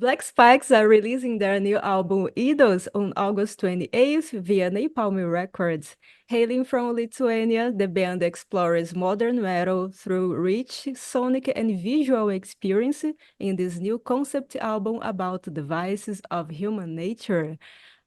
Black Spikes are releasing their new album Idols on August 28th via Napalm Records. Hailing from Lithuania, the band explores modern metal through rich sonic and visual experience in this new concept album about the vices of human nature.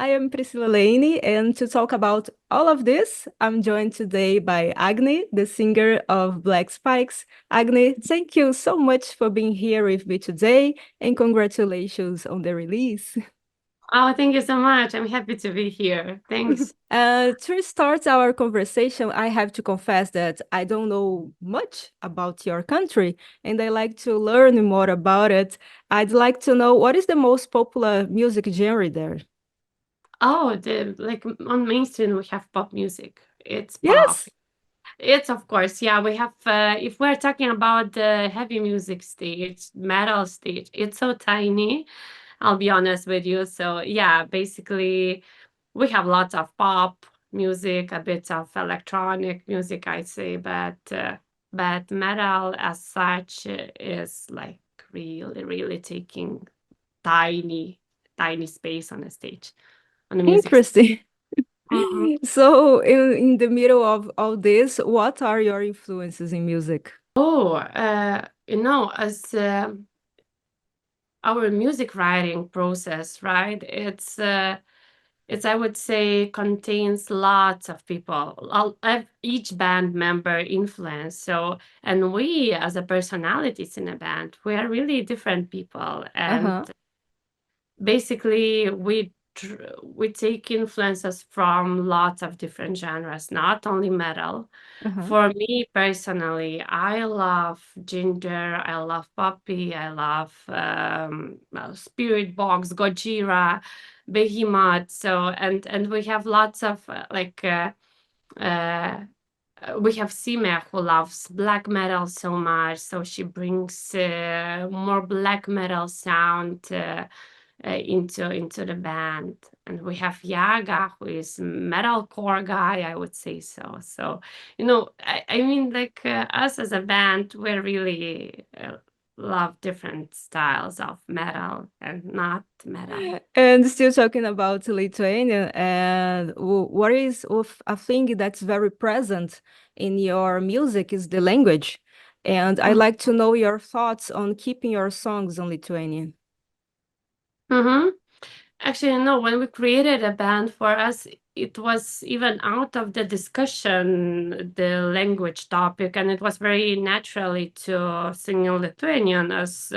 I am Priscilla Laney, and to talk about all of this, I'm joined today by Agni, the singer of Black Spikes. Agni, thank you so much for being here with me today, and congratulations on the release. Oh, thank you so much. I'm happy to be here. Thanks. To start our conversation, I have to confess that I don't know much about your country, and I like to learn more about it. I'd like to know what is the most popular music genre there? Oh, the like on mainstream we have pop music. It's pop. Yes. It's of course, yeah, we have if we're talking about the heavy music stage, metal stage, it's so tiny, I'll be honest with you. So yeah, basically we have lots of pop music, a bit of electronic music, I'd say, but metal as such is like really, really taking tiny, tiny space on the stage, on the music stage. Interesting. Mhm. So, in the middle of all this, what are your influences in music? Oh, as our music writing process, right? It's I would say contains lots of people, each band member influence. So, and we as a personalities in a band, we are really different people, and Uh-huh. basically we take influences from lots of different genres, not only metal. Uh-huh. For me personally, I love Ginger, I love Poppy, I love Spirit Box, Gojira, Behemoth. So and we have lots of uh, we have Sime who loves black metal so much, so she brings more black metal sound into the band. And we have Yaga, who is metalcore guy, I would say so. So, I mean, like us as a band, we really love different styles of metal and not metal. And still talking about Lithuania, and what is of a thing that's very present in your music is the language. And I'd like to know your thoughts on keeping your songs on Lithuanian. Mm-hmm. Actually, no, when we created a band for us, it was even out of the discussion, the language topic, and it was very naturally to sing in Lithuanian. As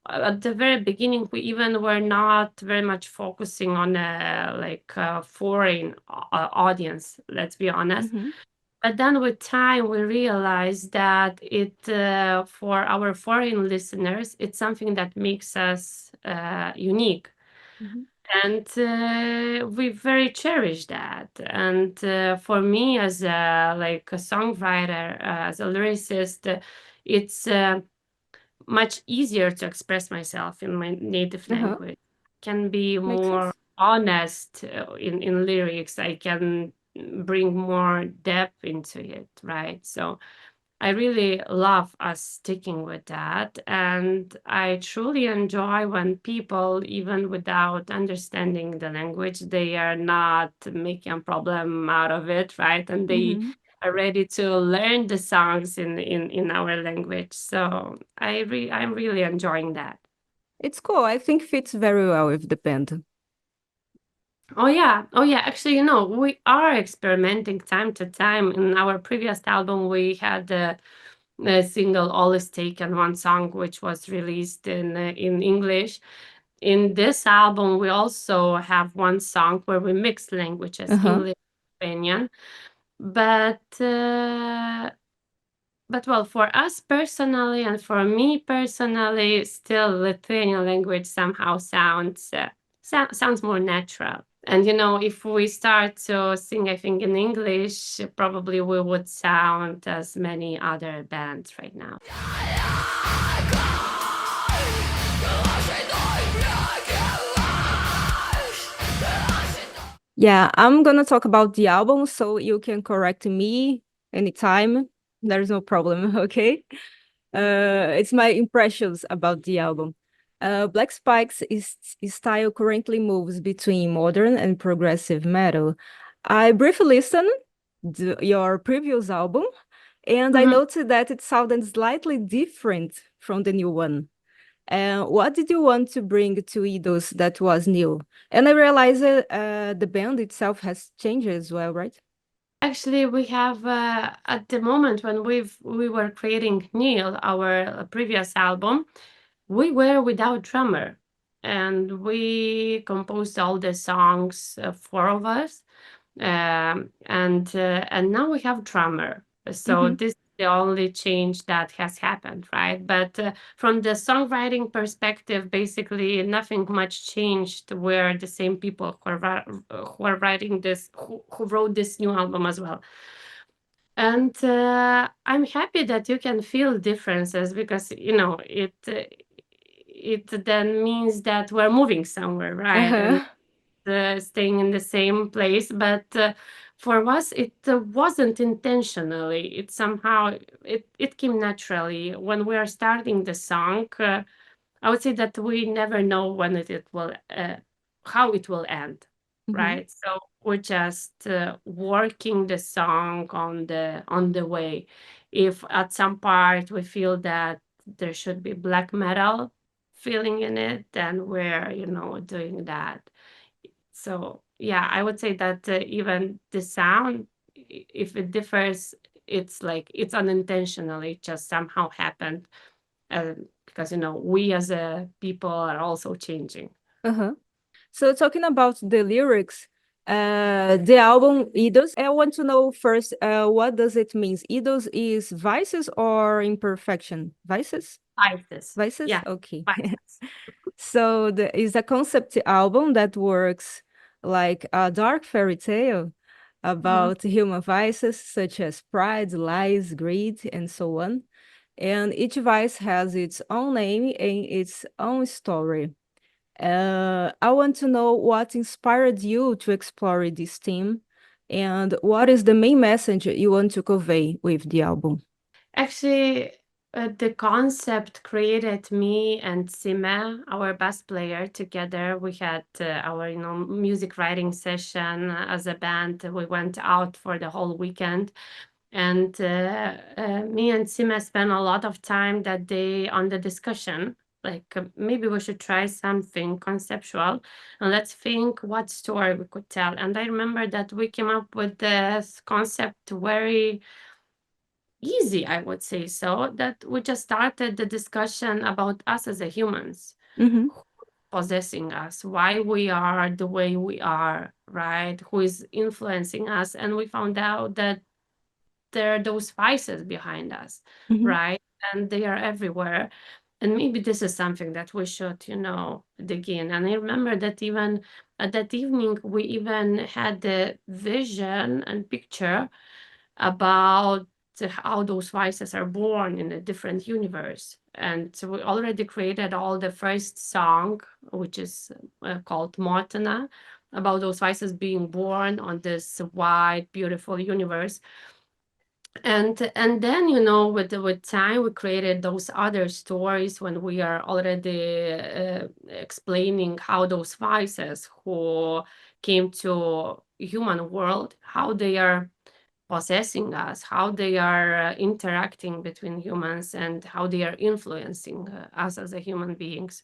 At the very beginning, we even were not very much focusing on a foreign audience, let's be honest. Mm-hmm. But then with time, we realized that it for our foreign listeners, it's something that makes us unique, Mm-hmm. and we very cherish that. And for me as a songwriter, as a lyricist, it's much easier to express myself in my native Uh-huh. language. Can be Makes more sense. honest in lyrics. I can bring more depth into it, right? So I really love us sticking with that. And I truly enjoy when people, even without understanding the language, they are not making a problem out of it, right? And they Mm-hmm. are ready to learn the songs in our language. So I'm really enjoying that. It's cool. I think fits very well with the band. Oh yeah. Oh yeah. Actually, we are experimenting time to time. In our previous album, we had a single "All Is Taken," one song which was released in English. In this album, we also have one song where we mix languages, Uh-huh. English, Lithuanian. But well, for us personally, and for me personally, still Lithuanian language somehow sounds more natural. And if we start to sing, I think in English, probably we would sound as many other bands right now. Yeah, I'm gonna talk about the album, so you can correct me anytime. There's no problem, okay? It's my impressions about the album. Black Spike's style currently moves between modern and progressive metal. I briefly listened to your previous album, and I Mhm. noted that it sounded slightly different from the new one. What did you want to bring to Eidos that was new? And I realized that the band itself has changed as well, right? Actually, we have at the moment when we were creating Neil, our previous album, we were without drummer, and we composed all the songs, four of us, and now we have drummer. So Mm-hmm. this is the only change that has happened, right? But from the songwriting perspective, basically nothing much changed. We're the same people who are writing this, who wrote this new album as well. And I'm happy that you can feel differences because it then means that we're moving somewhere, right? And Uh-huh. staying in the same place. But for us, it wasn't intentionally. It somehow it came naturally when we are starting the song. I would say that we never know when it will how it will end, Mm-hmm. right? So we're just working the song on the way. If at some part we feel that there should be black metal feeling in it, then we're doing that. So yeah, I would say that even the sound, if it differs, it's like it's unintentional. It just somehow happened because we as a people are also changing. Uh-huh. So talking about the lyrics, the album Idos, I want to know first, what does it mean? Idos is vices or imperfection? Vices? Vices, Vices? yeah, Okay. vices. So the is a concept album that works like a dark fairy tale Mhm. about human vices such as pride, lies, greed, and so on. And each vice has its own name and its own story. I want to know what inspired you to explore this theme and what is the main message you want to convey with the album? Actually, the concept created me and Sime, our bass player, together. We had our music writing session as a band. We went out for the whole weekend. And me and Sima spent a lot of time that day on the discussion. Like maybe we should try something conceptual and let's think what story we could tell. And I remember that we came up with this concept very easy, I would say so, that we just started the discussion about us as a humans Mm-hmm. possessing us, why we are the way we are, right? Who is influencing us. And we found out that there are those vices behind us, Mm-hmm. right? And they are everywhere. And maybe this is something that we should, dig in. And I remember that even at that evening, we even had the vision and picture about how those vices are born in a different universe. And so we already created all the first song, which is called Mortana, about those vices being born on this wide, beautiful universe. And then with time we created those other stories when we are already explaining how those vices who came to human world, how they are possessing us, how they are interacting between humans, and how they are influencing us as a human beings.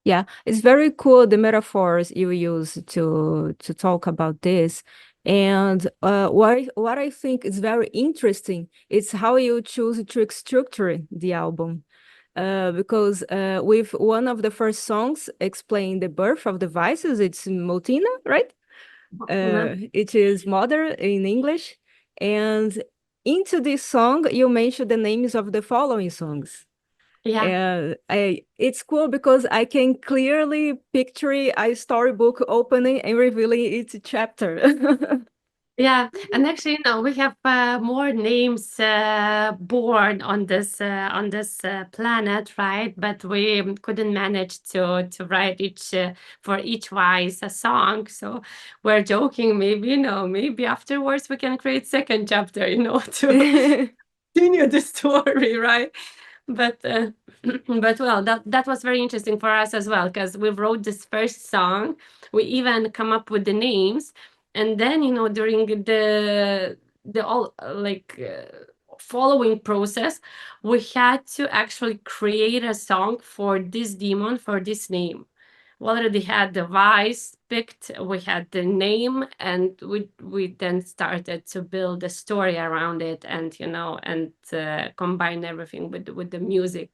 Yeah, it's very cool the metaphors you use to talk about this. And what I think is very interesting is how you choose to structure the album. Because with one of the first songs explain the birth of the vices, it's Motina, right? Mhm. It is mother in English. And into this song, you mention the names of the following songs. Yeah. It's cool because I can clearly picture a storybook opening and revealing its chapter. Yeah, and actually, we have more names born on this planet, right? But we couldn't manage to write each for each wise a song. So we're joking, maybe maybe afterwards we can create second chapter, to continue the story, right? But but well, that was very interesting for us as well, because we wrote this first song. We even come up with the names, and then during the all following process, we had to actually create a song for this demon, for this name. We already had the device picked, we had the name, and we then started to build a story around it, and combine everything with the music.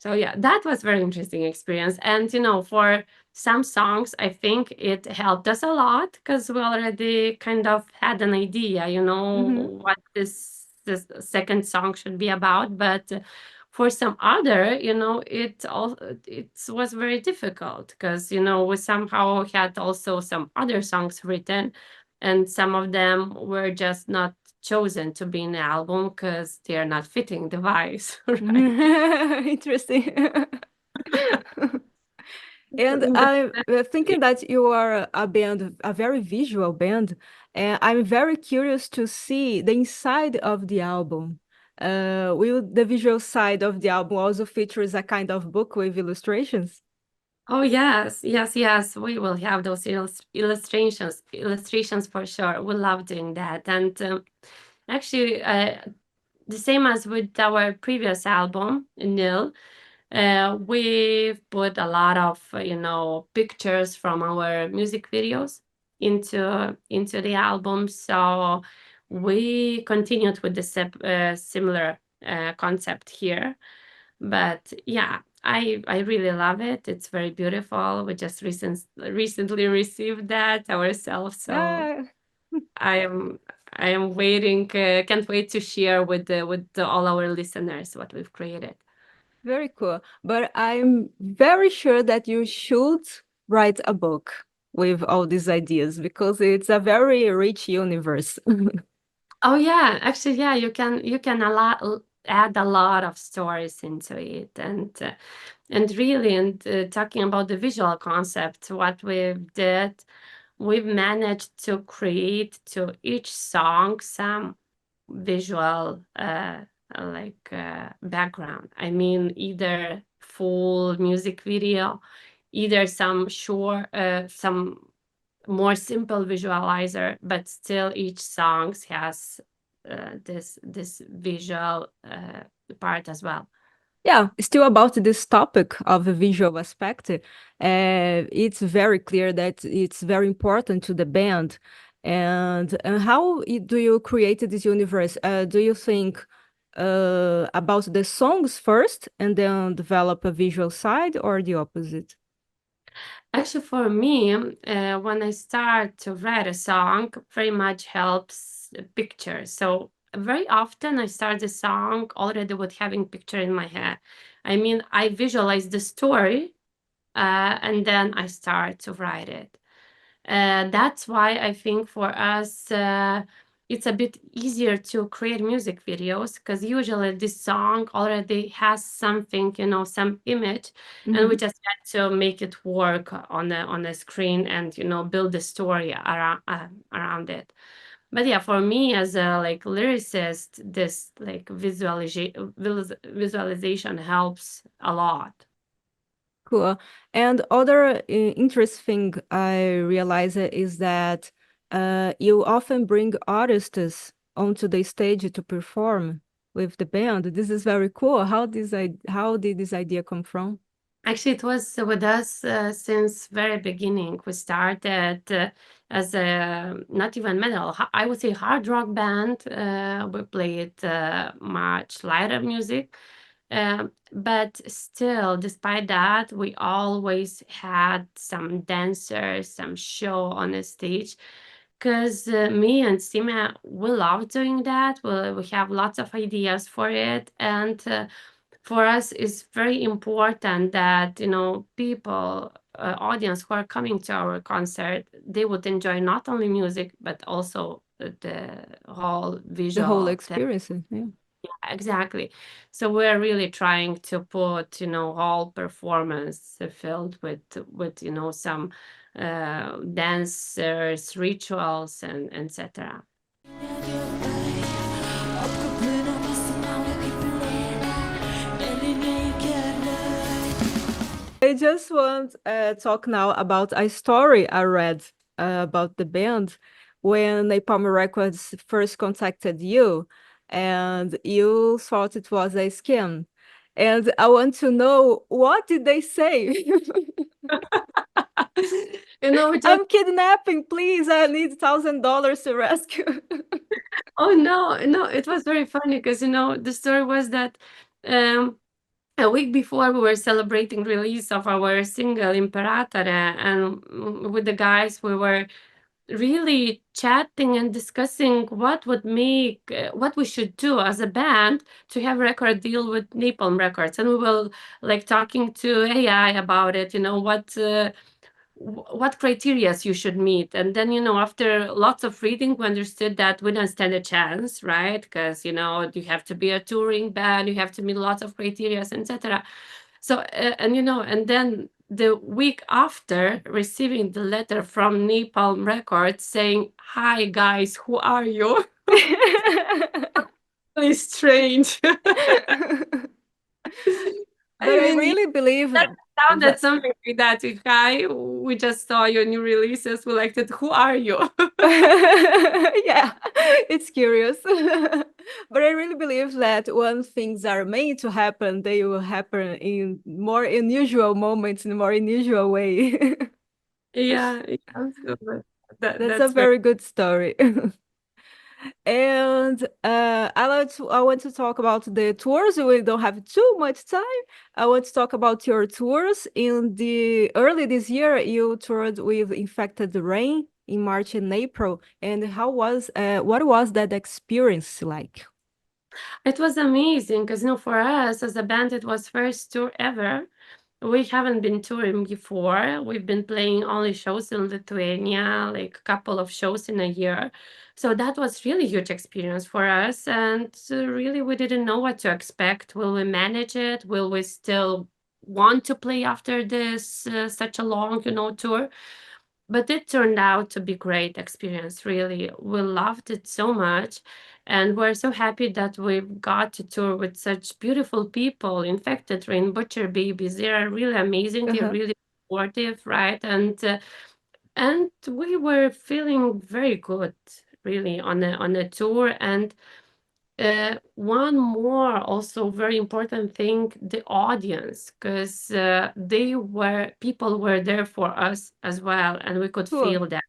So yeah, that was very interesting experience. And for some songs, I think it helped us a lot because we already kind of had an idea, what this second song should be about. But for some other, it was very difficult because we somehow had also some other songs written, and some of them were just not chosen to be in the album because they are not fitting the vibes, right? Interesting. And I'm thinking that you are a band, a very visual band, and I'm very curious to see the inside of the album. Will the visual side of the album also features a kind of book with illustrations? Oh yes, yes, yes. We will have those illustrations for sure. We love doing that, and actually, the same as with our previous album, Nil. We've put a lot of pictures from our music videos into the album, so we continued with the similar concept here. But yeah, I really love it. It's very beautiful. We just recently received that ourselves, so Ah, I am I am waiting. Can't wait to share with all our listeners what we've created. very cool. But I'm very sure that you should write a book with all these ideas because it's a very rich universe. Oh yeah, actually, yeah, you can add a lot of stories into it, and really, and talking about the visual concept, what we've managed to create to each song some visual background. I mean, either full music video, either some more simple visualizer, but still each song has this visual part as well. Yeah, still about this topic of the visual aspect, it's very clear that it's very important to the band. And how do you create this universe? Do you think about the songs first and then develop a visual side, or the opposite? Actually, for me, when I start to write a song, very much helps the picture. So very often I start the song already with having picture in my head. I mean, I visualize the story, and then I start to write it. That's why I think for us, it's a bit easier to create music videos because usually this song already has something, some image, and we Mhm. just had to make it work on the screen and build the story around it. But yeah, for me as a lyricist, this visualization helps a lot. Cool. And other interesting I realize is that you often bring artists onto the stage to perform with the band. This is very cool. How did this idea come from? Actually, it was with us since very beginning. We started as a not even metal, I would say hard rock band. We played much lighter music, but still, despite that, we always had some dancers, some show on the stage. Because me and Sima, we love doing that. We have lots of ideas for it, and for us it's very important that people audience who are coming to our concert, they would enjoy not only music but also the whole The whole visual thing. experience. Yeah. Exactly. So we're really trying to put whole performance filled with some dancers, rituals, and etc. I just want to talk now about a story I read about the band when Napalm Records first contacted you, and you thought it was a scam. And I want to know, what did they say? Just I'm kidnapping, please. I need $1,000 to rescue. oh no, it was very funny because the story was that um a week before we were celebrating release of our single Imperatore, and with the guys we were really chatting and discussing what we should do as a band to have record deal with Napalm Records, and we were like talking to AI about it, what criteria you should meet. And then, after lots of reading, we understood that we don't stand a chance, right? Because, you have to be a touring band, you have to meet lots of criteria, etc. So, and then the week after receiving the letter from Napalm Records saying, "Hi guys, who are you?" Really strange. But I I mean, really believe that sounded that. something like that. Hi, we just saw your new releases. We liked it. Who are you? Yeah, it's curious. But I really believe that when things are meant to happen, they will happen in more unusual moments, in a more unusual way. Yeah, so That's a that's very very good story. And I want to talk about the tours. We don't have too much time. I want to talk about your tours. In the early this year, you toured with Infected Rain in March and April. And what was that experience like? It was amazing because for us as a band, it was first tour ever. We haven't been touring before. We've been playing only shows in Lithuania, like a couple of shows in a year. So that was really huge experience for us. And really, we didn't know what to expect. Will we manage it? Will we still want to play after this such a long, tour? But it turned out to be great experience, really. We loved it so much, and we're so happy that we got to tour with such beautiful people. Infected Rain, Butcher Babies, they are really amazing. They're Uh-huh. really supportive, right? And we were feeling very good, really, on a tour. And one more also very important thing, the audience, because people were there for us as well, and we could Cool. feel that.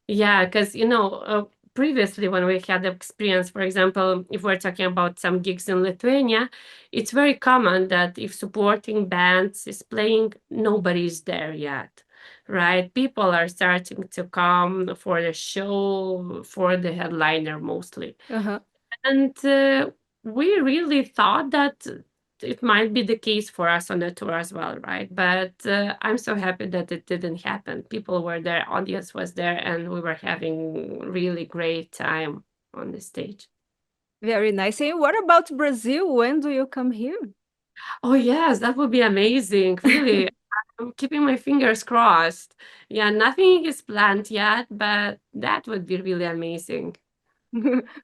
Yeah, because previously when we had the experience, for example, if we're talking about some gigs in Lithuania, it's very common that if supporting bands is playing, nobody's there yet, right? People are starting to come for the show, for the headliner mostly. Uh-huh. And we really thought that it might be the case for us on the tour as well, right? But I'm so happy that it didn't happen. People were there, audience was there, and we were having really great time on the stage. Very nice. And what about Brazil? When do you come here? Oh yes, that would be amazing. Really, I'm keeping my fingers crossed. Yeah, nothing is planned yet, but that would be really amazing.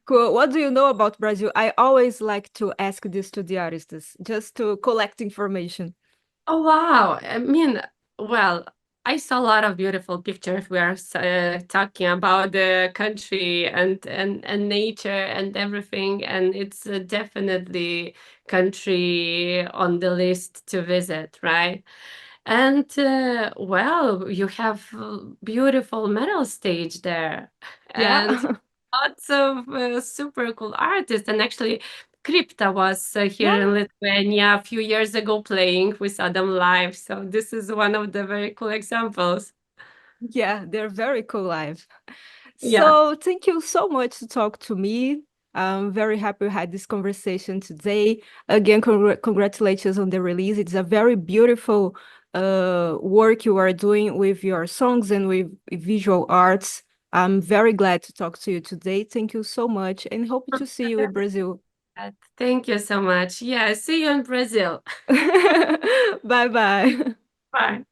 Cool. What do you know about Brazil? I always like to ask this to the artists, just to collect information. Oh wow. I mean, well, I saw a lot of beautiful pictures. We are talking about the country and nature and everything, and it's definitely country on the list to visit, right? And well, you have beautiful metal stage there, Yeah. and lots of super cool artists. And actually, Crypta was here Yeah. in Lithuania a few years ago playing. We saw them live. So this is one of the very cool examples. Yeah, they're very cool live. Yeah. So thank you so much to talk to me. I'm very happy we had this conversation today. Again, congratulations on the release. It's a very beautiful work you are doing with your songs and with visual arts. I'm very glad to talk to you today. Thank you so much and hope to see you in Brazil. Thank you so much. Yeah, see you in Brazil. Bye bye. Bye.